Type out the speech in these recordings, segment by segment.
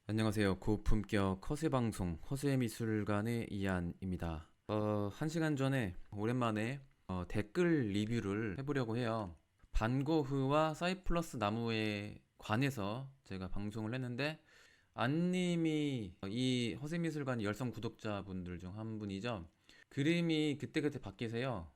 안녕하세요. 고품격 허세 방송 허세 미술관의 이한입니다. 1시간 전에 오랜만에 댓글 리뷰를 해보려고 해요. 반고흐와 사이플러스 나무에 관해서 제가 방송을 했는데 안님이 이 허세 미술관 열성 구독자분들 중 한 분이죠. 그림이 그때그때 바뀌세요.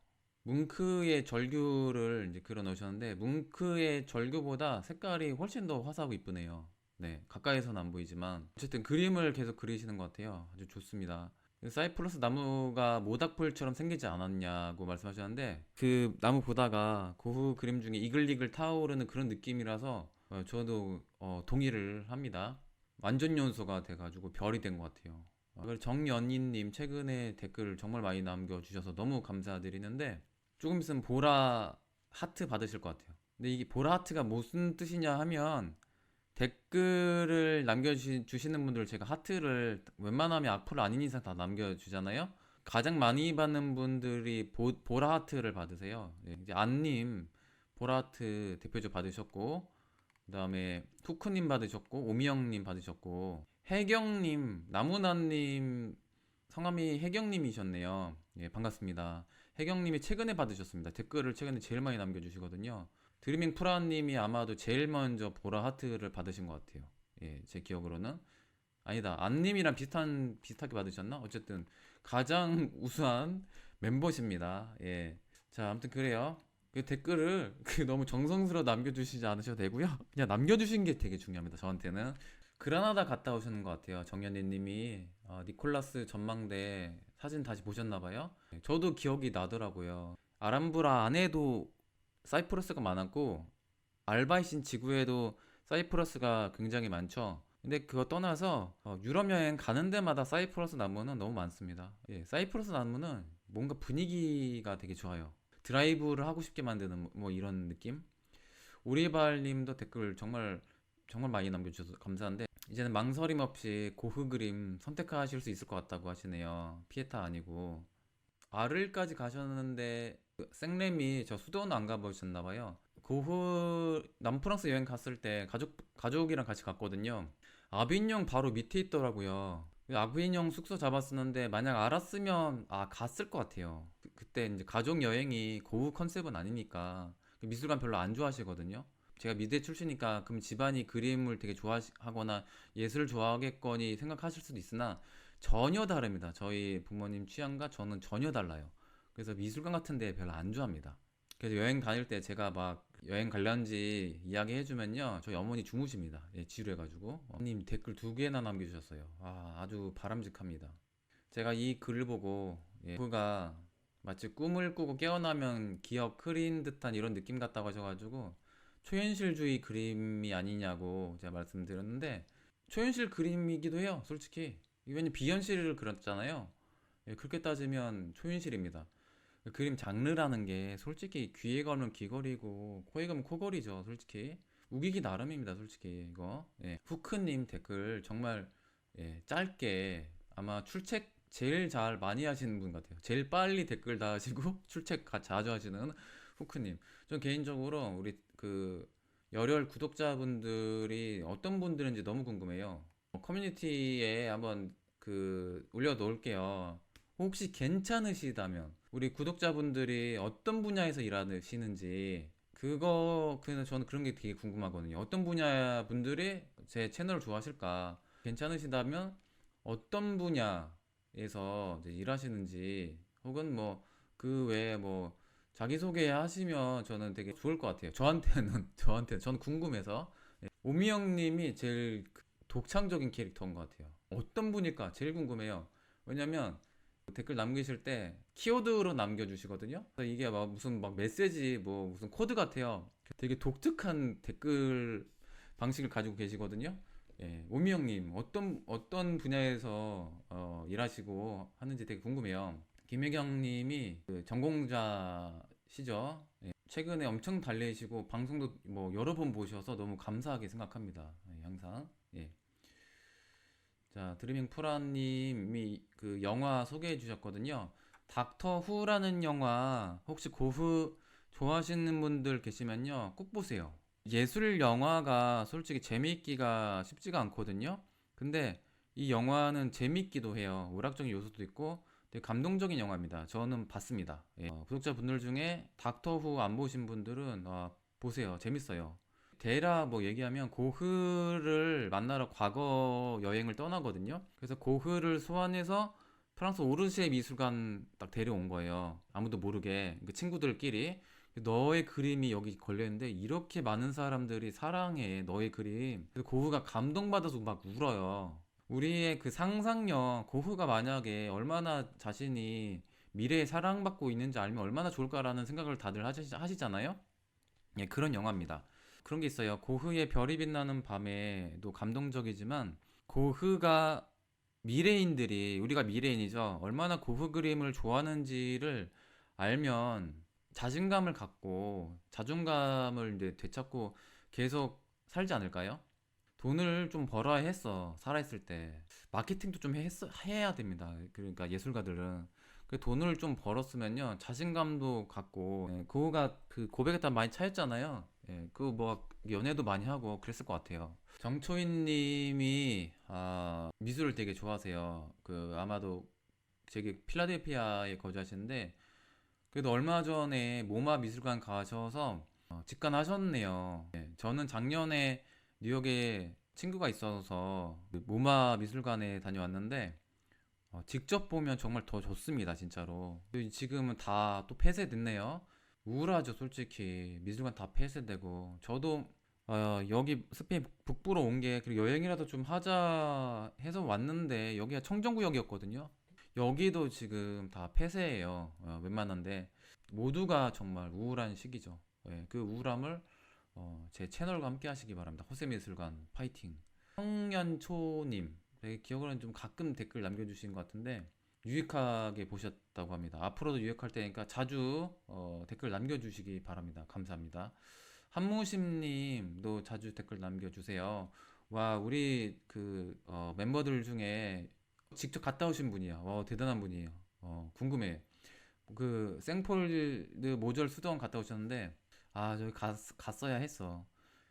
뭉크의 절규를 이제 그려 넣으셨는데 뭉크의 절규보다 색깔이 훨씬 더 화사하고 이쁘네요. 네, 가까이서는 안 보이지만 어쨌든 그림을 계속 그리시는 것 같아요. 아주 좋습니다. 사이프러스 나무가 모닥불처럼 생기지 않았냐고 말씀하셨는데 그 나무 보다가 고흐 그림 중에 이글이글 타오르는 그런 느낌이라서 저도 동의를 합니다. 완전 연소가 돼가지고 별이 된 것 같아요. 그리고 정연희님 최근에 댓글을 정말 많이 남겨주셔서 너무 감사드리는데 조금 있으면 보라 하트 받으실 것 같아요. 근데 이게 보라 하트가 무슨 뜻이냐 하면 댓글을 남겨주시는 분들 제가 하트를 웬만하면 악플 아닌 이상 다 남겨주잖아요. 가장 많이 받는 분들이 보라 하트를 받으세요. 예, 이제 안님 보라 하트 대표적 받으셨고, 그 다음에 쿠쿠님 받으셨고, 오미영님 받으셨고, 혜경님, 나무나님 성함이 혜경님이셨네요. 예, 반갑습니다. 혜경님이 최근에 받으셨습니다. 댓글을 최근에 제일 많이 남겨주시거든요. 드리밍 프라님이 아마도 제일 먼저 보라 하트를 받으신 것 같아요. 예, 제 기억으로는. 아니다. 안님이랑 비슷하게 받으셨나? 어쨌든, 가장 우수한 멤버십니다. 예. 자, 아무튼 그래요. 그 댓글을 너무 정성스러워 남겨주시지 않으셔도 되고요. 그냥 남겨주신 게 되게 중요합니다. 저한테는. 그라나다 갔다 오셨는 것 같아요. 정연희 님이 니콜라스 전망대 사진 다시 보셨나봐요. 저도 기억이 나더라고요. 아람브라 안에도 사이프러스가 많았고 알바이신 지구에도 사이프러스가 굉장히 많죠. 근데 그거 떠나서 유럽 여행 가는 데마다 사이프러스 나무는 너무 많습니다. 예, 사이프러스 나무는 뭔가 분위기가 되게 좋아요. 드라이브를 하고 싶게 만드는 뭐 이런 느낌? 오리발님도 댓글 정말 정말 많이 남겨주셔서 감사한데 이제는 망설임 없이 고흐 그림 선택하실 수 있을 것 같다고 하시네요. 피에타 아니고 아를까지 가셨는데 생렘이 저 수도원 안 가보셨나봐요. 고흐 남프랑스 여행 갔을 때 가족이랑 같이 갔거든요. 아빈령 바로 밑에 있더라고요. 아빈령 숙소 잡았었는데 만약 알았으면 갔을 것 같아요. 그때 이제 가족 여행이 고흐 컨셉은 아니니까 미술관 별로 안 좋아하시거든요. 제가 미대 출신이니까 그럼 집안이 그림을 되게 좋아하거나 예술을 좋아하겠거니 생각하실 수도 있으나 전혀 다릅니다. 저희 부모님 취향과 저는 전혀 달라요. 그래서 미술관 같은 데 별로 안 좋아합니다. 그래서 여행 다닐 때 제가 막 여행 관련지 이야기 해주면요. 저희 어머니 주무십니다. 예, 지루해가지고. 어머님 댓글 2개나 남겨주셨어요. 아주 바람직합니다. 제가 이 글을 보고, 예, 그가 마치 꿈을 꾸고 깨어나면 기억 흐린 듯한 이런 느낌 같다고 하셔가지고, 초현실주의 그림이 아니냐고 제가 말씀드렸는데, 초현실 그림이기도 해요, 솔직히. 왜냐면 비현실을 그렸잖아요. 예, 그렇게 따지면 초현실입니다. 그림 장르라는 게 솔직히 귀에 걸면 귀걸이고 코에 걸면 코걸이죠, 솔직히. 우기기 나름입니다, 솔직히 이거. 예. 후크님 댓글 정말 짧게 아마 출첵 제일 잘 많이 하시는 분 같아요. 제일 빨리 댓글 다 하시고 출첵 자주 하시는 후크님. 전 개인적으로 우리 그 열혈 구독자분들이 어떤 분들인지 너무 궁금해요. 커뮤니티에 한번 올려놓을게요. 혹시 괜찮으시다면 우리 구독자분들이 어떤 분야에서 일하시는지 그거 그냥 저는 그런 게 되게 궁금하거든요. 어떤 분야 분들이 제 채널을 좋아하실까? 괜찮으시다면 어떤 분야에서 이제 일하시는지 혹은 뭐 그 외에 뭐 자기소개 하시면 저는 되게 좋을 것 같아요. 저한테는 저는 궁금해서. 오미영 님이 제일 독창적인 캐릭터인 것 같아요. 어떤 분일까 제일 궁금해요. 왜냐면 댓글 남기실 때 키워드로 남겨주시거든요. 그래서 이게 막 무슨 막 메시지 뭐 무슨 코드 같아요. 되게 독특한 댓글 방식을 가지고 계시거든요. 예, 오미영님 어떤 분야에서 일하시고 하는지 되게 궁금해요. 김혜경님이 그 전공자시죠. 예, 최근에 엄청 달리시고 방송도 뭐 여러 번 보셔서 너무 감사하게 생각합니다. 예, 항상. 예. 자, 드리밍 프라님이 그 영화 소개해 주셨거든요. 닥터 후라는 영화 혹시 고흐 좋아하시는 분들 계시면요 꼭 보세요. 예술 영화가 솔직히 재미있기가 쉽지가 않거든요. 근데 이 영화는 재미있기도 해요. 오락적인 요소도 있고 되게 감동적인 영화입니다. 저는 봤습니다. 예. 구독자분들 중에 닥터 후 안 보신 분들은 보세요. 재밌어요. 데라 뭐 얘기하면 고흐를 만나러 과거 여행을 떠나거든요. 그래서 고흐를 소환해서 프랑스 오르시에 미술관 딱 데려온 거예요. 아무도 모르게 그 친구들끼리 너의 그림이 여기 걸려있는데 이렇게 많은 사람들이 사랑해 너의 그림. 그래서 고흐가 감동받아서 막 울어요. 우리의 그 상상력, 고흐가 만약에 얼마나 자신이 미래에 사랑받고 있는지 알면 얼마나 좋을까라는 생각을 다들 하시잖아요. 예, 그런 영화입니다. 그런 게 있어요. 고흐의 별이 빛나는 밤에도 감동적이지만 고흐가 미래인들이 우리가 미래인이죠. 얼마나 고흐 그림을 좋아하는지를 알면 자신감을 갖고 자존감을 이제 되찾고 계속 살지 않을까요? 돈을 좀 벌어야 했어. 살아있을 때. 마케팅도 좀 해야 됩니다. 그러니까 예술가들은. 그 돈을 좀 벌었으면요. 자신감도 갖고, 예, 그거가 그 고백에 따라 많이 차였잖아요. 예, 그 뭐, 연애도 많이 하고 그랬을 것 같아요. 정초인 님이, 미술을 되게 좋아하세요. 그, 아마도 저기 필라델피아에 거주하시는데, 그래도 얼마 전에 모마 미술관 가셔서 직관하셨네요. 예, 저는 작년에 뉴욕에 친구가 있어서 그 모마 미술관에 다녀왔는데 직접 보면 정말 더 좋습니다, 진짜로. 지금은 다 또 폐쇄됐네요. 우울하죠, 솔직히. 미술관 다 폐쇄되고. 저도 여기 스페인 북부로 온 게 그리고 여행이라도 좀 하자 해서 왔는데 여기가 청정구역이었거든요. 여기도 지금 다 폐쇄예요. 웬만한데 모두가 정말 우울한 시기죠. 예, 그 우울함을 제 채널과 함께 하시기 바랍니다. 호세미술관 파이팅. 청년초님, 기억으로는 좀 가끔 댓글 남겨주신 것 같은데 유익하게 보셨다고 합니다. 앞으로도 유익할 테니까 자주 댓글 남겨주시기 바랍니다. 감사합니다. 한무심님도 자주 댓글 남겨주세요. 와, 우리 그 멤버들 중에 직접 갔다 오신 분이야. 대단한 분이에요. 궁금해. 그 생폴드 모절 수도원 갔다 오셨는데 저기 갔어야 했어.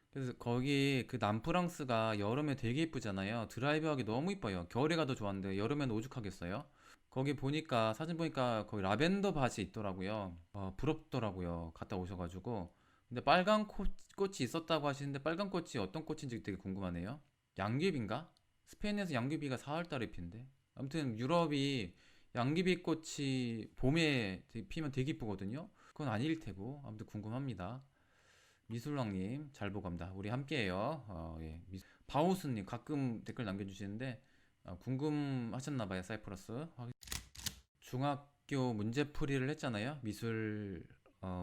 그래서 거기 그 남프랑스가 여름에 되게 이쁘잖아요. 드라이브하기 너무 이뻐요. 겨울에 가도 좋았는데 여름엔 오죽하겠어요. 거기 보니까 사진 보니까 거기 라벤더 밭이 있더라고요. 부럽더라고요. 갔다 오셔가지고. 근데 빨간 꽃이 있었다고 하시는데 빨간 꽃이 어떤 꽃인지 되게 궁금하네요. 양귀비인가? 스페인에서 양귀비가 4월달에 피는데. 아무튼 유럽이 양귀비 꽃이 봄에 피면 되게 이쁘거든요. 그건 아닐 테고 아무튼 궁금합니다. 미술왕님 잘 보고 갑니다. 우리 함께해요. 예. 바우스님 가끔 댓글 남겨주시는데 궁금하셨나봐요. 사이프러스 중학교 문제풀이를 했잖아요. 미술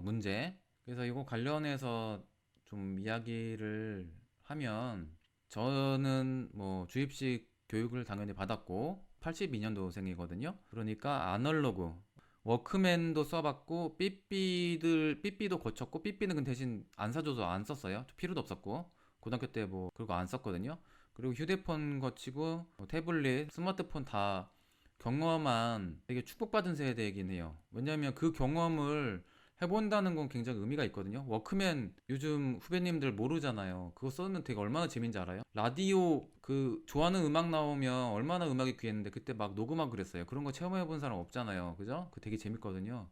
문제. 그래서 이거 관련해서 좀 이야기를 하면 저는 뭐 주입식 교육을 당연히 받았고 82년도생이거든요. 그러니까 아날로그 워크맨도 써봤고 삐삐도 거쳤고 삐삐는 그 대신 안 사줘서 안 썼어요. 필요도 없었고 고등학교 때 뭐 그리고 안 썼거든요. 그리고 휴대폰 거치고 태블릿 스마트폰 다 경험한 되게 축복받은 세대이긴 해요. 왜냐하면 그 경험을 해본다는 건 굉장히 의미가 있거든요. 워크맨 요즘 후배님들 모르잖아요. 그거 쓰면 되게 얼마나 재밌는지 알아요? 라디오 그 좋아하는 음악 나오면 얼마나 음악이 귀했는데 그때 막 녹음하고 그랬어요. 그런 거 체험해본 사람 없잖아요. 그죠? 그 되게 재밌거든요.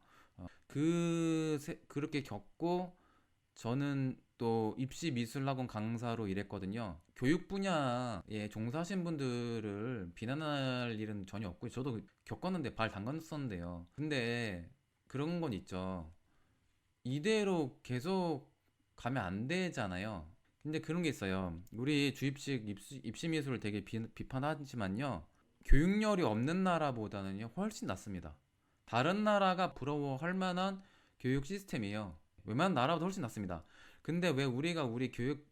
그렇게 겪고 저는 또 입시 미술학원 강사로 일했거든요. 교육 분야에 종사하신 분들을 비난할 일은 전혀 없고요. 저도 겪었는데 발 담갔었는데요. 근데 그런 건 있죠. 이대로 계속 가면 안 되잖아요. 근데 그런 게 있어요. 우리 주입식 입시 미술을 되게 비판하지만요. 교육열이 없는 나라보다는요, 훨씬 낫습니다. 다른 나라가 부러워할 만한 교육 시스템이에요. 웬만한 나라보다 훨씬 낫습니다. 근데 왜 우리가 우리 교육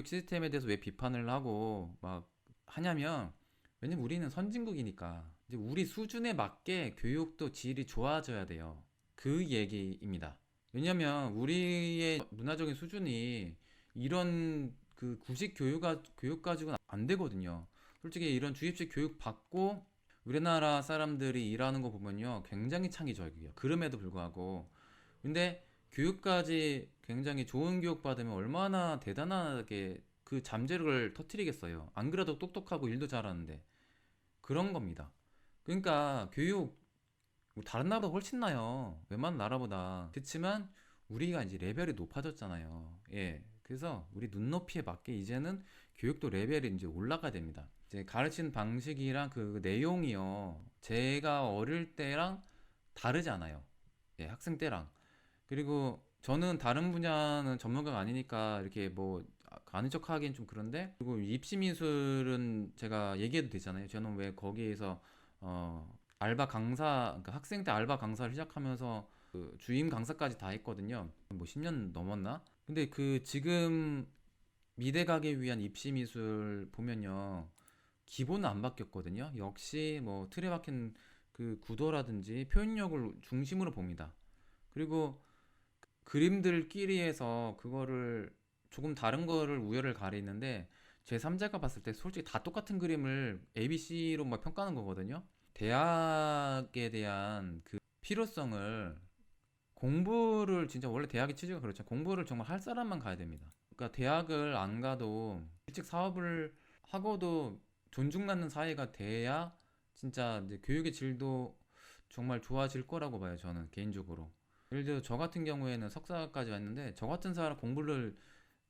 시스템에 대해서 왜 비판을 하고 막 하냐면, 왜냐면 우리는 선진국이니까. 이제 우리 수준에 맞게 교육도 질이 좋아져야 돼요. 그 얘기입니다. 왜냐면 우리의 문화적인 수준이 이런 그 구식 교육 가지고는 안 되거든요. 솔직히 이런 주입식 교육 받고 우리나라 사람들이 일하는 거 보면요. 굉장히 창의적이에요. 그럼에도 불구하고. 근데 교육까지 굉장히 좋은 교육 받으면 얼마나 대단하게 그 잠재력을 터뜨리겠어요. 안 그래도 똑똑하고 일도 잘하는데 그런 겁니다. 그러니까 교육 뭐 다른 나라보다 훨씬 나요. 웬만한 나라보다. 그렇지만 우리가 이제 레벨이 높아졌잖아요. 예. 그래서 우리 눈높이에 맞게 이제는 교육도 레벨이 이제 올라가야 됩니다. 이제 가르치는 방식이랑 그 내용이요. 제가 어릴 때랑 다르잖아요. 예, 학생 때랑. 그리고 저는 다른 분야는 전문가가 아니니까 이렇게 뭐 아는 척 하기엔 좀 그런데, 그리고 입시 미술은 제가 얘기해도 되잖아요. 저는 왜 거기에서 알바 강사, 그러니까 학생 때 알바 강사를 시작하면서 그 주임 강사까지 다 했거든요. 뭐 10년 넘었나? 근데 그 지금 미대 가기 위한 입시 미술 보면요. 기본은 안 바뀌었거든요. 역시 뭐 틀에 박힌 그 구도라든지 표현력을 중심으로 봅니다. 그리고 그림들끼리 해서 그거를 조금 다른 거를 우열을 가리는데, 제3자가 봤을 때 솔직히 다 똑같은 그림을 ABC로 막 평가하는 거거든요. 대학에 대한 그 필요성을, 공부를 진짜 원래 대학의 취지가 그렇죠. 공부를 정말 할 사람만 가야 됩니다. 그러니까 대학을 안 가도 일찍 사업을 하고도 존중받는 사회가 돼야 진짜 이제 교육의 질도 정말 좋아질 거라고 봐요. 저는 개인적으로. 예를 들어 저 같은 경우에는 석사까지 왔는데, 저 같은 사람 공부를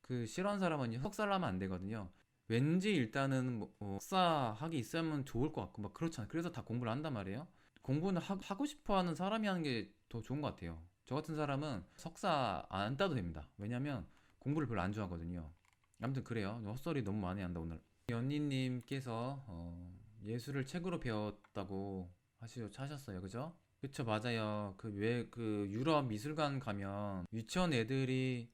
그 싫어하는 사람은 석사를 하면 안 되거든요. 왠지 일단은 뭐 석사 학위 있으면 좋을 것 같고 막 그렇잖아요. 그래서 다 공부를 한단 말이에요. 공부는 하고 싶어 하는 사람이 하는 게 더 좋은 것 같아요. 저 같은 사람은 석사 안 따도 됩니다. 왜냐면 공부를 별로 안 좋아하거든요. 아무튼 그래요. 헛소리 너무 많이 한다 오늘. 연희님께서 예술을 책으로 배웠다고 하셨어요. 그죠? 그쵸, 맞아요. 그 왜 그 유럽 미술관 가면 유치원 애들이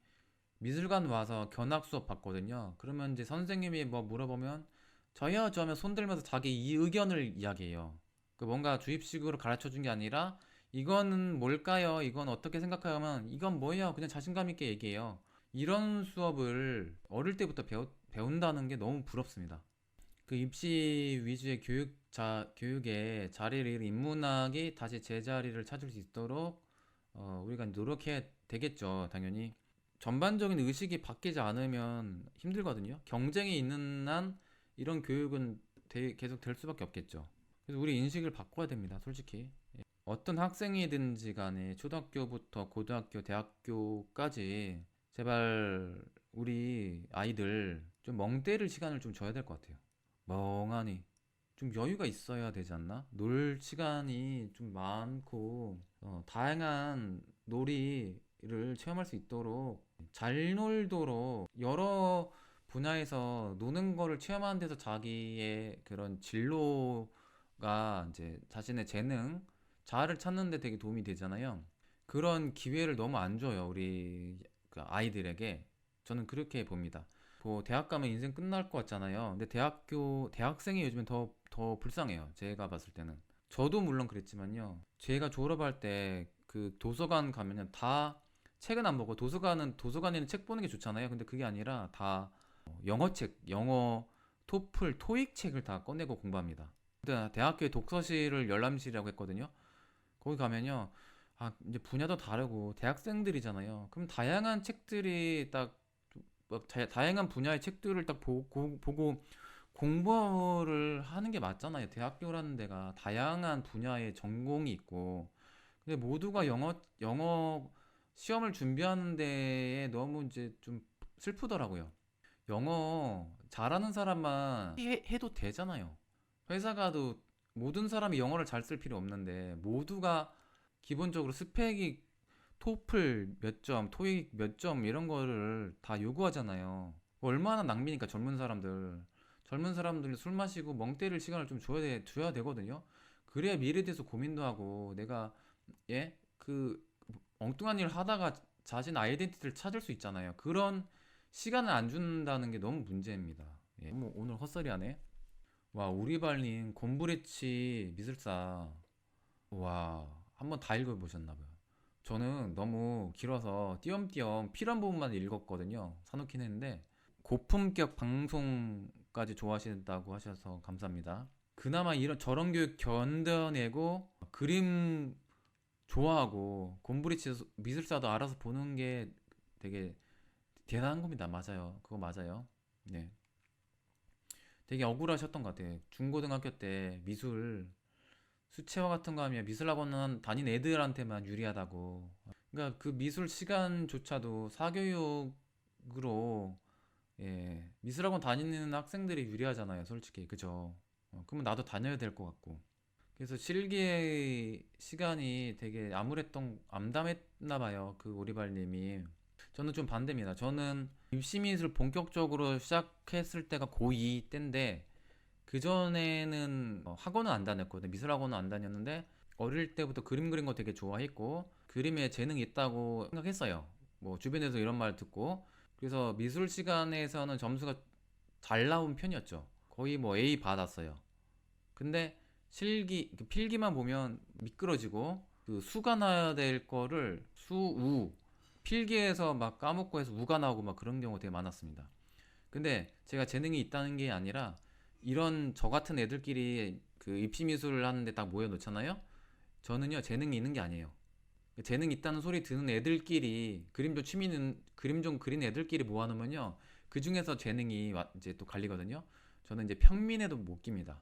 미술관 와서 견학 수업 받거든요. 그러면 이제 선생님이 뭐 물어보면 저요 저 하면 손 들면서 자기 이 의견을 이야기해요. 그 뭔가 주입식으로 가르쳐 준 게 아니라 이거는 뭘까요? 이건 어떻게 생각해요? 하면 이건 뭐예요? 그냥 자신감 있게 얘기해요. 이런 수업을 어릴 때부터 배운다는 게 너무 부럽습니다. 그 입시 위주의 교육의 자리를 잃은 인문학이 다시 제자리를 찾을 수 있도록 우리가 노력해야 되겠죠, 당연히. 전반적인 의식이 바뀌지 않으면 힘들거든요. 경쟁이 있는 한 이런 교육은 계속 될 수밖에 없겠죠. 그래서 우리 인식을 바꿔야 됩니다, 솔직히. 예. 어떤 학생이든지 간에 초등학교부터 고등학교, 대학교까지 제발 우리 아이들 좀 멍 때릴 시간을 좀 줘야 될 것 같아요. 멍하니 좀 여유가 있어야 되지 않나? 놀 시간이 좀 많고 다양한 놀이를 체험할 수 있도록, 잘 놀도록 여러 분야에서 노는 거를 체험하는 데서 자기의 그런 진로가 이제 자신의 재능, 자아를 찾는 데 되게 도움이 되잖아요. 그런 기회를 너무 안 줘요, 우리 그 아이들에게. 저는 그렇게 봅니다. 뭐 대학 가면 인생 끝날 것 같잖아요. 근데 대학생이 요즘엔 더 불쌍해요. 제가 봤을 때는. 저도 물론 그랬지만요. 제가 졸업할 때 그 도서관 가면은 다 책은 안 보고, 도서관에는 책 보는 게 좋잖아요. 근데 그게 아니라 다 영어 책, 영어, 토플, 토익 책을 다 꺼내고 공부합니다. 근데 대학교에 독서실을 열람실이라고 했거든요. 거기 가면요. 아, 이제 분야도 다르고 대학생들이잖아요. 그럼 다양한 책들이 딱 막 다양한 분야의 책들을 딱 보고 공부를 하는 게 맞잖아요. 대학교라는 데가 다양한 분야의 전공이 있고. 근데 모두가 영어 시험을 준비하는 데에 너무 이제 좀 슬프더라고요. 영어 잘하는 사람만 해도 되잖아요. 회사 가도 모든 사람이 영어를 잘 쓸 필요 없는데, 모두가 기본적으로 스펙이 토플 몇 점, 토익 몇 점 이런 거를 다 요구하잖아요. 얼마나 낭비니까 젊은 사람들 술 마시고 멍 때릴 시간을 좀 줘야 되거든요. 그래야 미래에 대해서 고민도 하고, 내가 예? 그 엉뚱한 일 하다가 자신 아이덴티티를 찾을 수 있잖아요. 그런 시간을 안 준다는 게 너무 문제입니다. 예. 뭐 오늘 헛소리 하네. 와, 우리발님 곰브레치 미술사. 와, 한번 다 읽어보셨나봐요. 저는 너무 길어서 띄엄띄엄 필요한 부분만 읽었거든요. 사놓긴 했는데, 고품격 방송까지 좋아하신다고 하셔서 감사합니다. 그나마 이런 저런 교육 견뎌내고 그림 좋아하고 곰브리치 미술사도 알아서 보는 게 되게 대단한 겁니다. 맞아요. 그거 맞아요. 네. 되게 억울하셨던 것 같아요. 중고등학교 때 미술 수채화 같은 거 하면 미술학원 다닌 애들한테만 유리하다고. 그러니까 그 미술 시간조차도 사교육으로, 예, 미술학원 다니는 학생들이 유리하잖아요, 솔직히. 그죠? 그러면 나도 다녀야 될 것 같고. 그래서 실기의 시간이 되게 암담했나 봐요, 그 오리발님이. 저는 좀 반대입니다. 저는 입시미술 본격적으로 시작했을 때가 고2 때인데, 그전에는 학원은 안 다녔거든요. 미술학원은 안 다녔는데, 어릴 때부터 그림 그린 거 되게 좋아했고, 그림에 재능이 있다고 생각했어요. 뭐, 주변에서 이런 말 듣고. 그래서 미술 시간에서는 점수가 잘 나온 편이었죠. 거의 뭐 A 받았어요. 근데 그 필기만 보면 미끄러지고, 그 수가 나야 될 거를 우, 필기에서 막 까먹고 해서 우가 나오고 막 그런 경우가 되게 많았습니다. 근데 제가 재능이 있다는 게 아니라, 이런 저 같은 애들끼리 그 입시미술을 하는데 딱 모여 놓잖아요. 저는요, 재능이 있는 게 아니에요. 재능 있다는 소리 듣는 애들끼리, 그림 좀 그린 애들끼리 모아놓으면요, 그 중에서 재능이 이제 또 갈리거든요. 저는 이제 평민에도 못 낍니다.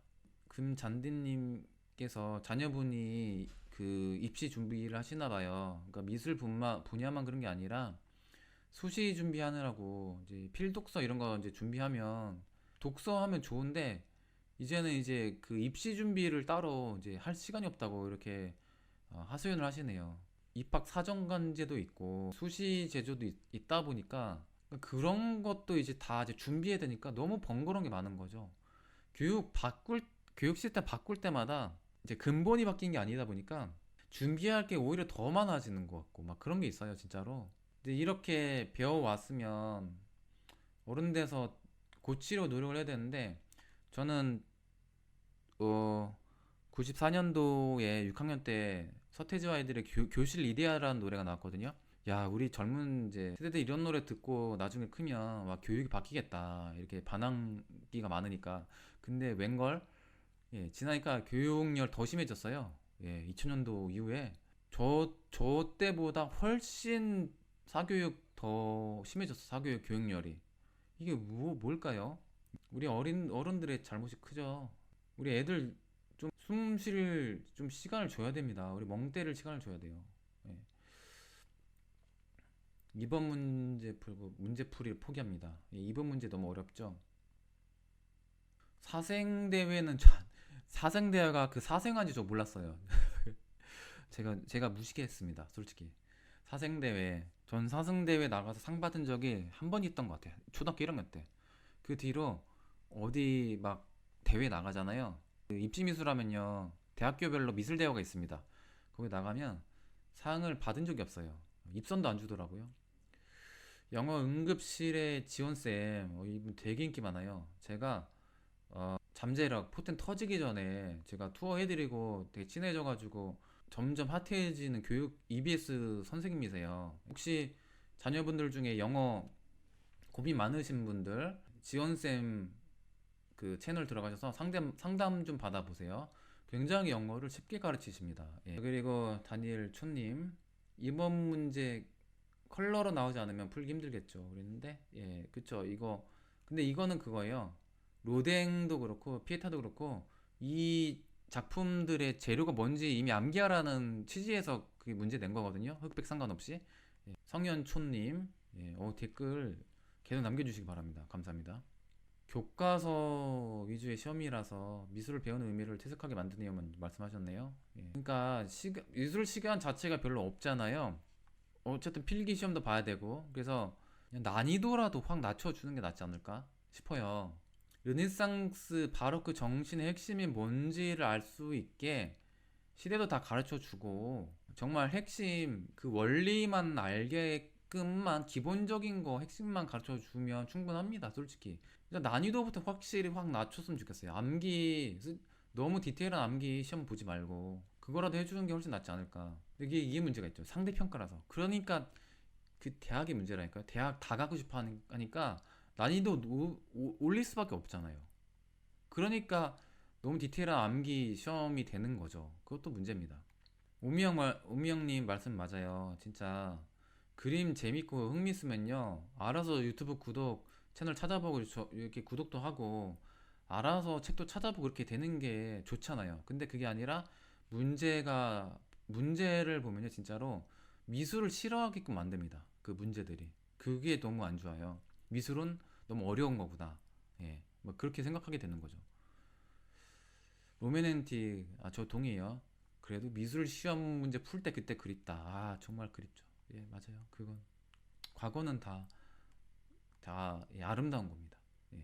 금잔디님께서 자녀분이 그 입시 준비를 하시나 봐요. 그러니까 분야만 그런 게 아니라 수시 준비하느라고 이제 필독서 이런 거 이제 준비하면, 독서 하면 좋은데 이제는 이제 그 입시 준비를 따로 이제 할 시간이 없다고 이렇게 하소연을 하시네요. 입학 사정관제도 있고 수시 제조도 있다 보니까 그런 것도 이제 다 이제 준비해야 되니까 너무 번거로운 게 많은 거죠. 교육 시스템 바꿀 때마다 이제 근본이 바뀐 게 아니다 보니까 준비할 게 오히려 더 많아지는 것 같고 막 그런 게 있어요, 진짜로. 근데 이렇게 배워왔으면 어른 돼서 고치려 노력을 해야 되는데, 저는 94년도에 6학년 때 서태지와 아이들의 교실 이데아라는 노래가 나왔거든요. 야, 우리 젊은 이제 세대들 이런 노래 듣고 나중에 크면 와, 교육이 바뀌겠다 이렇게 반항기가 많으니까. 근데 웬걸, 예, 지나니까 교육열 더 심해졌어요. 예, 2000년도 이후에 저 때보다 훨씬 사교육 더 심해졌어. 사교육 교육열이. 이게 뭘까요? 우리 어른들의 잘못이 크죠. 우리 애들 좀 숨 쉴 좀 시간을 줘야 됩니다. 우리 멍 때릴 시간을 줘야 돼요. 예. 이번 문제 풀고 문제 풀이를 포기합니다. 예, 이번 문제 너무 어렵죠. 사생대회는 사생대회가 그 사생한지 저 몰랐어요. 제가 무식했습니다, 솔직히. 사생대회, 전 사생대회 나가서 상 받은 적이 한 번 있던 것 같아요. 초등학교 1학년 때. 그 뒤로 어디 막 대회 나가잖아요. 그 입시미술하면요, 대학교별로 미술대회가 있습니다. 거기 나가면 상을 받은 적이 없어요. 입선도 안 주더라고요. 영어 응급실의 지원쌤, 이분 되게 인기 많아요. 제가 잠재력 포텐 터지기 전에 제가 투어 해드리고 되게 친해져가지고 점점 핫해지는 교육 EBS 선생님이세요. 혹시 자녀분들 중에 영어 고민 많으신 분들 지원쌤 그 채널 들어가셔서 상담 좀 받아보세요. 굉장히 영어를 쉽게 가르치십니다. 예. 그리고 다니엘 촌님, 이번 문제 컬러로 나오지 않으면 풀기 힘들겠죠. 그랬는데, 예, 그쵸. 근데 이거는 그거예요. 로댕도 그렇고 피에타도 그렇고 이 작품들의 재료가 뭔지 이미 암기하라는 취지에서 그게 문제 낸 거거든요. 흑백 상관없이. 예, 성현촌님, 예, 댓글 계속 남겨주시기 바랍니다. 감사합니다. 교과서 위주의 시험이라서 미술을 배우는 의미를 퇴색하게 만드네요만 말씀하셨네요. 예. 그러니까 미술 시간 자체가 별로 없잖아요. 어쨌든 필기 시험도 봐야 되고, 그래서 그냥 난이도라도 확 낮춰주는 게 낫지 않을까 싶어요. 르네상스 바로크 정신의 핵심이 뭔지를 알 수 있게 시대도 다 가르쳐 주고, 정말 핵심 그 원리만 알게끔만 기본적인 거 핵심만 가르쳐 주면 충분합니다, 솔직히. 그냥 난이도부터 확실히 확 낮췄으면 좋겠어요. 너무 디테일한 암기 시험 보지 말고 그거라도 해주는 게 훨씬 낫지 않을까. 이게 문제가 있죠. 상대평가라서. 그러니까 그 대학의 문제라니까요. 대학 다 가고 싶어 하니까 난이도 올릴 수밖에 없잖아요. 그러니까 너무 디테일한 암기 시험이 되는 거죠. 그것도 문제입니다. 오미영님 말씀 맞아요. 진짜 그림 재밌고 흥미 있으면요. 알아서 유튜브 구독 채널 찾아보고 이렇게 구독도 하고 알아서 책도 찾아보고 그렇게 되는 게 좋잖아요. 근데 그게 아니라 문제를 보면요. 진짜로 미술을 싫어하게끔 만듭니다. 그 문제들이. 그게 너무 안 좋아요. 미술은 너무 어려운 거구나. 예. 뭐 그렇게 생각하게 되는 거죠. 로맨앤틱, 저 동의해요. 그래도 미술 시험 문제 풀 때 그때 그립다. 정말 그립죠. 예, 맞아요. 그건 과거는 다 예, 아름다운 겁니다. 예.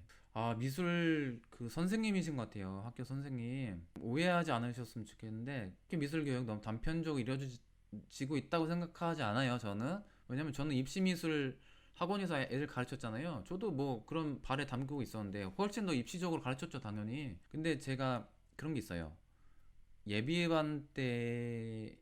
미술 그 선생님이신 것 같아요. 학교 선생님. 오해하지 않으셨으면 좋겠는데, 학교 미술 교육 너무 단편적으로 이루어지고 있다고 생각하지 않아요. 저는. 왜냐면 저는 입시 미술 학원에서 애들 가르쳤잖아요. 저도 뭐 그런 발에 담그고 있었는데 훨씬 더 입시적으로 가르쳤죠, 당연히. 근데 제가 그런 게 있어요. 예비반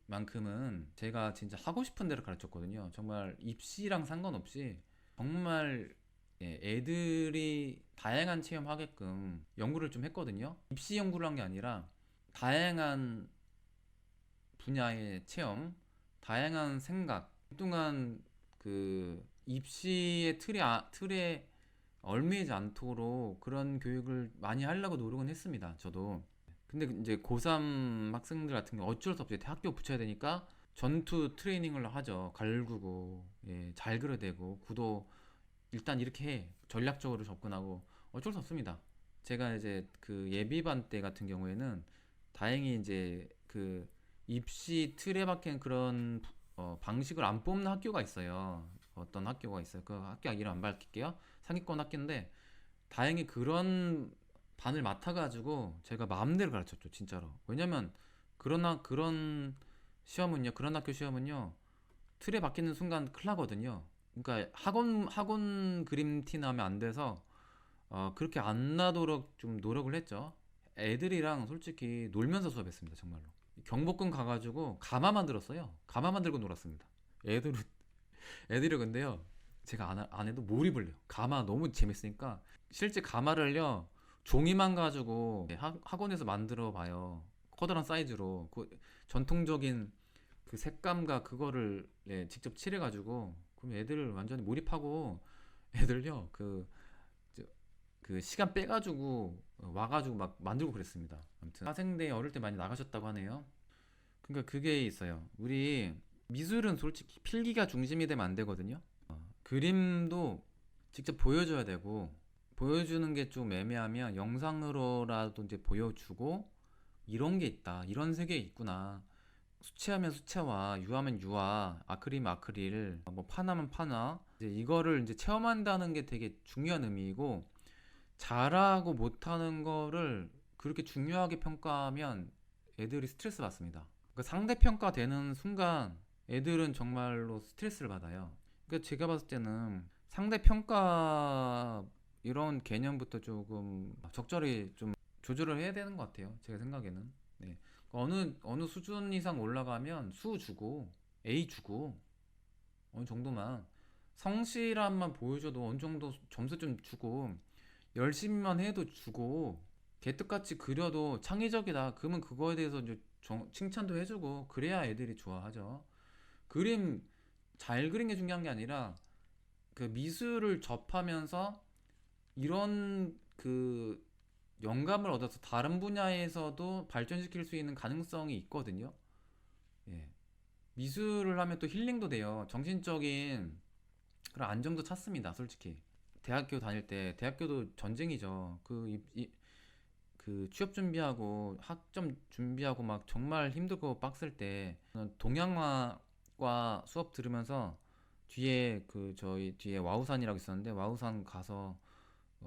때만큼은 제가 진짜 하고 싶은 대로 가르쳤거든요. 정말 입시랑 상관없이 정말 예, 애들이 다양한 체험하게끔 연구를 좀 했거든요. 입시 연구를 한 게 아니라 다양한 분야의 체험, 다양한 생각, 그동안 그 입시의 틀에 얽매이지 않도록 그런 교육을 많이 하려고 노력은 했습니다. 저도. 근데 이제 고3 학생들 같은 경우 어쩔 수 없이 학교 붙여야 되니까 전투 트레이닝을 하죠. 갈구고, 예, 잘 그려대고, 구도 일단 이렇게 해. 전략적으로 접근하고 어쩔 수 없습니다. 제가 이제 그 예비반 때 같은 경우에는 다행히 이제 그 입시 틀에 박힌 그런 방식을 안 뽑는 학교가 있어요. 어떤 학교가 있어요. 그 학교 이름 안 밝힐게요. 상위권 학교인데 다행히 그런 반을 맡아가지고 제가 마음대로 가르쳤죠, 진짜로. 왜냐면 그런 시험은요, 그런 학교 시험은요, 틀에 박히는 순간 큰일 나거든요. 그러니까 학원 그림 티 나면 안 돼서 그렇게 안 나도록 좀 노력을 했죠. 애들이랑 솔직히 놀면서 수업했습니다, 정말로. 경복궁 가가지고 가마 만들었어요. 가마 만들고 놀았습니다. 애들은 애들이 근데요, 제가 안 해도 몰입을 해요. 가마 너무 재밌으니까 실제 가마를요 종이만 가지고 학원에서 만들어 봐요. 커다란 사이즈로 그 전통적인 그 색감과 그거를 예, 직접 칠해가지고 그럼 애들 완전히 몰입하고 애들요 그 시간 빼가지고 와가지고 막 만들고 그랬습니다. 아무튼 학생대 어릴 때 많이 나가셨다고 하네요. 그러니까 그게 있어요. 우리 미술은 솔직히 필기가 중심이 되면 안 되거든요. 그림도 직접 보여줘야 되고 보여주는 게 좀 애매하면 영상으로라도 이제 보여주고 이런 게 있다. 이런 세계 있구나. 수채하면 수채화, 유화면 유화, 아크릴이면 아크릴, 뭐 파나면 파나. 이제 이거를 이제 체험한다는 게 되게 중요한 의미이고 잘하고 못하는 거를 그렇게 중요하게 평가하면 애들이 스트레스 받습니다. 그러니까 상대 평가되는 순간 애들은 정말로 스트레스를 받아요. 그러니까 제가 봤을 때는 상대 평가 이런 개념부터 조금 적절히 좀 조절을 해야 되는 것 같아요. 제가 생각에는. 네. 어느 수준 이상 올라가면 수 주고 A 주고 어느 정도만 성실함만 보여줘도 어느 정도 점수 좀 주고 열심히만 해도 주고 개떡같이 그려도 창의적이다. 그러면 그거에 대해서 이제 칭찬도 해주고 그래야 애들이 좋아하죠. 그림 잘 그린 게 중요한 게 아니라 그 미술을 접하면서 이런 그 영감을 얻어서 다른 분야에서도 발전시킬 수 있는 가능성이 있거든요. 예. 미술을 하면 또 힐링도 돼요. 정신적인 그런 안정도 찾습니다. 솔직히. 대학교 다닐 때 대학교도 전쟁이죠. 그 취업 준비하고 학점 준비하고 막 정말 힘들고 빡셀 때 저는 동양화과 수업 들으면서 뒤에 그 저희 뒤에 와우산이라고 있었는데 와우산 가서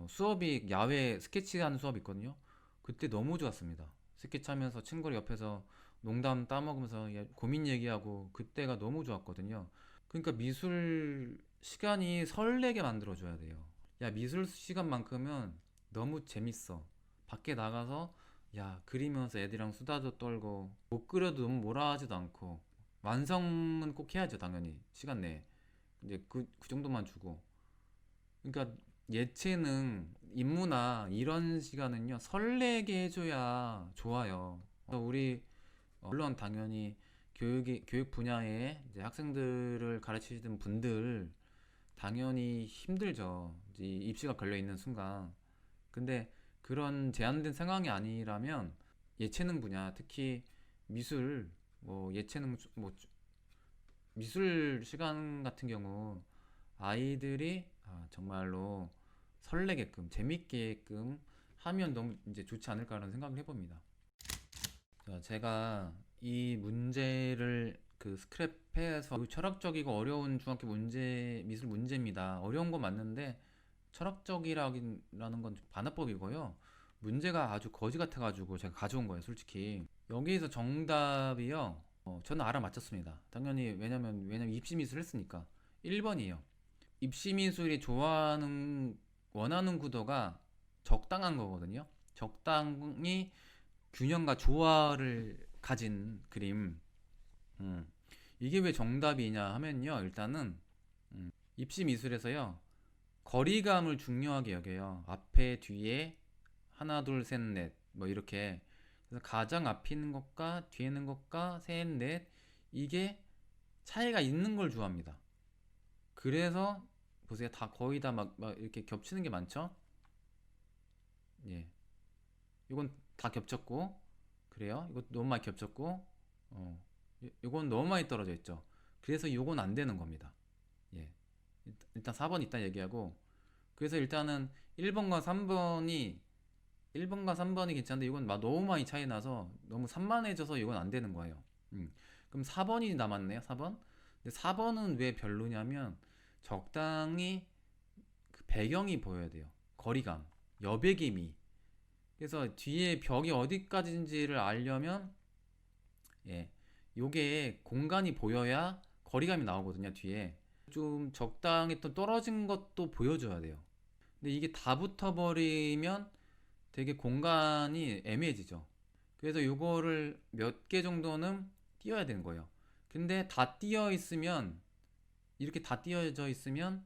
수업이 야외 스케치하는 수업이 있거든요. 그때 너무 좋았습니다. 스케치하면서 친구를 옆에서 농담 따먹으면서 고민 얘기하고 그때가 너무 좋았거든요. 그러니까 미술 시간이 설레게 만들어줘야 돼요. 야, 미술 시간만큼은 너무 재밌어. 밖에 나가서 야, 그리면서 애들이랑 수다도 떨고 못 그려도 너무 뭐라 하지도 않고 완성은 꼭 해야죠, 당연히. 시간 내에. 이제 그 정도만 주고. 그러니까 예체능, 인문학 이런 시간은요 설레게 해줘야 좋아요. 그래서 우리 물론 당연히 교육 분야에 이제 학생들을 가르치시는 분들 당연히 힘들죠. 이제 입시가 걸려 있는 순간. 근데 그런 제한된 상황이 아니라면 예체능 분야, 특히 미술, 뭐 예체능, 뭐 미술 시간 같은 경우 아이들이 정말로 설레게끔 재밌게끔 하면 너무 이제 좋지 않을까라는 생각을 해봅니다. 자, 제가 이 문제를 그 스크랩해서 철학적이고 어려운 중학교 문제, 미술 문제입니다. 어려운 건 맞는데 철학적이라는 건 반어법이고요. 문제가 아주 거지 같아가지고 제가 가져온 거예요, 솔직히. 여기에서 정답이요. 저는 알아맞혔습니다. 당연히 왜냐면 입시 미술 했으니까 1번이에요. 입시 미술이 원하는 구도가 적당한 거거든요. 적당히 균형과 조화를 가진 그림. 음. 이게 왜 정답이냐 하면요. 일단은 입시 미술에서요. 거리감을 중요하게 여겨요. 앞에, 뒤에, 하나, 둘, 셋, 넷. 뭐 이렇게. 그래서 가장 앞에 있는 것과 뒤에 있는 것과 셋, 넷. 이게 차이가 있는 걸 좋아합니다. 그래서 보세요. 다 거의 다 막 이렇게 겹치는 게 많죠? 예. 이건 다 겹쳤고, 그래요. 이거 너무 많이 겹쳤고, 이건 너무 많이 떨어져 있죠. 그래서 이건 안 되는 겁니다. 예. 일단 4번 이따 얘기하고, 그래서 일단은 1번과 3번이 1번과 3번이 괜찮은데 이건 막 너무 많이 차이 나서 너무 산만해져서 이건 안 되는 거예요. 그럼 4번이 남았네요. 4번. 근데 4번은 왜 별로냐면 적당히 그 배경이 보여야 돼요. 거리감, 여백임이. 그래서 뒤에 벽이 어디까지인지를 알려면 예, 요게 공간이 보여야 거리감이 나오거든요. 뒤에 좀 적당히 또 떨어진 것도 보여줘야 돼요. 근데 이게 다 붙어버리면 되게 공간이 애매해지죠. 그래서 요거를 몇 개 정도는 띄워야 되는 거예요. 근데 다 띄어 있으면 이렇게 다 띄어져 있으면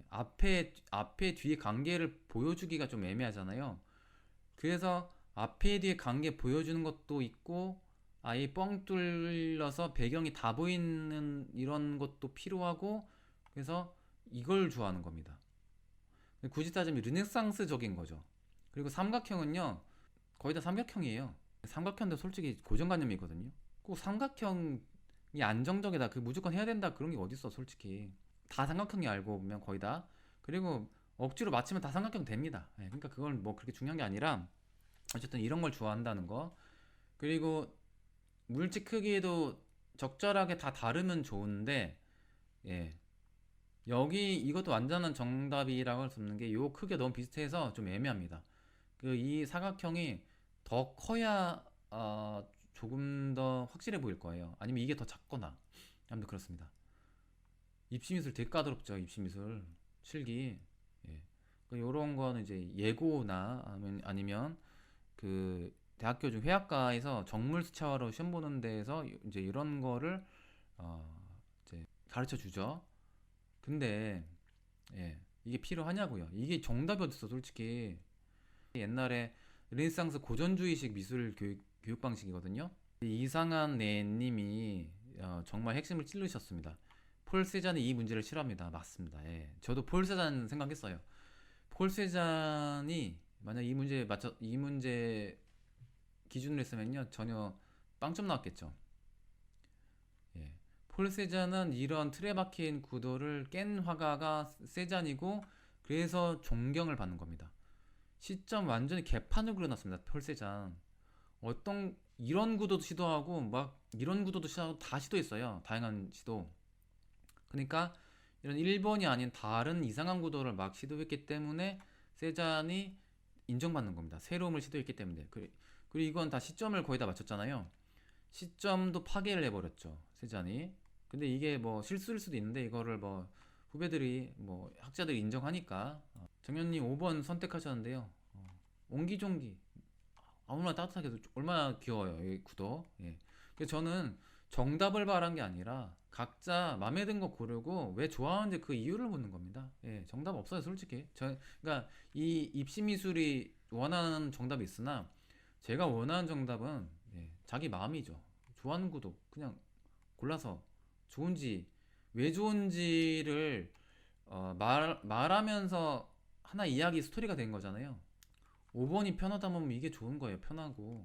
앞에 뒤에 관계를 보여주기가 좀 애매하잖아요. 그래서 앞에 뒤에 관계 보여주는 것도 있고 아예 뻥 뚫려서 배경이 다 보이는 이런 것도 필요하고 그래서 이걸 좋아하는 겁니다. 굳이 따지면 르네상스적인 거죠. 그리고 삼각형은요 거의 다 삼각형이에요. 삼각형도 솔직히 고정관념이 있거든요. 꼭 삼각형이 안정적이다 그 무조건 해야 된다 그런 게 어딨어 솔직히. 다 삼각형이 알고 보면 거의 다. 그리고 억지로 맞추면 다 삼각형 됩니다. 그러니까 그건 뭐 그렇게 중요한 게 아니라 어쨌든 이런 걸 좋아한다는 거. 그리고 물질 크기에도 적절하게 다 다르면 좋은데 예. 여기 이것도 완전한 정답이라고 할 수 없는 게 요 크기가 너무 비슷해서 좀 애매합니다. 그 이 사각형이 더 커야 조금 더 확실해 보일 거예요. 아니면 이게 더 작거나. 아무튼 그렇습니다. 입시미술 되게 까다롭죠. 입시미술 실기. 예. 요런 거는 이제 예고나 아니면 그 대학교 중 회학과에서 정물 수차로 시험 보는 데에서 이제 이런 거를 이제 가르쳐 주죠. 근데 이게 필요하냐고요. 이게 정답이 어딨어, 솔직히. 옛날에 르네상스 고전주의식 미술 교육 방식이거든요. 이상한 네님이 정말 핵심을 찔르셨습니다. 폴 세잔이 이 문제를 싫어합니다. 맞습니다. 저도 폴 세잔 생각했어요. 폴 세잔이 만약 이 문제 기준으로 했으면요 전혀 빵점 나왔겠죠. 예. 폴 세잔은 이런 틀에 박힌 구도를 깬 화가가 세잔이고 그래서 존경을 받는 겁니다. 시점 완전히 개판을 그려놨습니다. 폴 세잔. 어떤 이런 구도도 시도하고 막 이런 구도도 시도하고 다 시도했어요. 다양한 시도. 그러니까 이런 1번이 아닌 다른 이상한 구도를 막 시도했기 때문에 세잔이 인정받는 겁니다. 새로움을 시도했기 때문에. 그리고 이건 다 시점을 거의 다 맞췄잖아요. 시점도 파괴를 해버렸죠. 세잔이. 근데 이게 뭐 실수일 수도 있는데 이거를 뭐 후배들이 뭐 학자들이 인정하니까 정현님 5번 선택하셨는데요. 옹기종기 얼마나 따뜻하게 얼마나 귀여워요 이 구도. 그래서 저는 정답을 말한 게 아니라 각자 마음에 든 거 고르고 왜 좋아하는지 그 이유를 묻는 겁니다. 정답 없어요 솔직히. 그러니까 이 입시 미술이 원하는 정답이 있으나 제가 원하는 정답은 자기 마음이죠. 좋아하는 구도 그냥 골라서 좋은지 왜 좋은지를 말하면서 하나 이야기 스토리가 된 거잖아요. 5번이 편하다 보면 이게 좋은 거예요. 편하고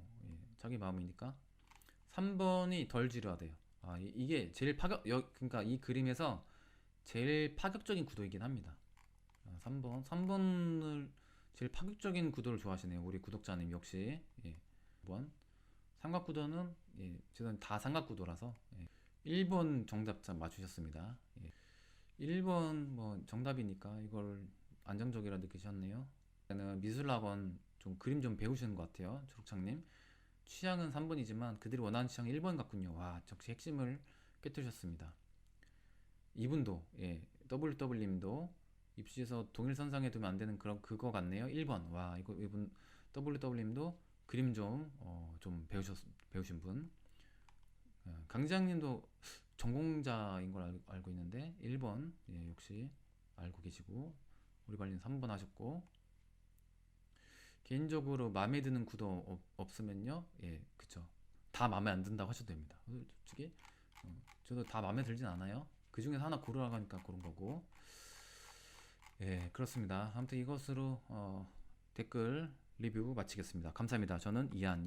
자기 마음이니까. 3번이 덜 지루하대요. 이게 제일 그러니까 이 그림에서 제일 파격적인 구도이긴 합니다. 3번을 제일 파격적인 구도를 좋아하시네요. 우리 구독자님 역시. 5번 삼각구도는 저는 다 삼각구도라서 1번 정답자 맞추셨습니다. 1번 뭐 정답이니까 이걸 안정적이라 느끼셨네요. 저는 미술학원 좀 그림 좀 배우시는 것 같아요. 초록창님. 취향은 3번이지만 그들이 원하는 취향은 1번 같군요. 와, 역시 핵심을 꿰뚫으셨습니다. 이분도 WW님도 입시에서 동일선상에 두면 안 되는 그런 그거 같네요. 1번. 와, 이분 WW님도 그림 좀 배우신 분. 강지장님도 전공자인 걸 알고 있는데 1번 역시 알고 계시고 우리 관리는 3번 하셨고 개인적으로 마음에 드는 구도 없으면요 그쵸 다 마음에 안 든다고 하셔도 됩니다. 솔직히 저도 다 마음에 들진 않아요. 그 중에서 하나 고르라고 하니까 고른 거고 그렇습니다. 아무튼 이것으로 댓글 리뷰 마치겠습니다. 감사합니다. 저는 이한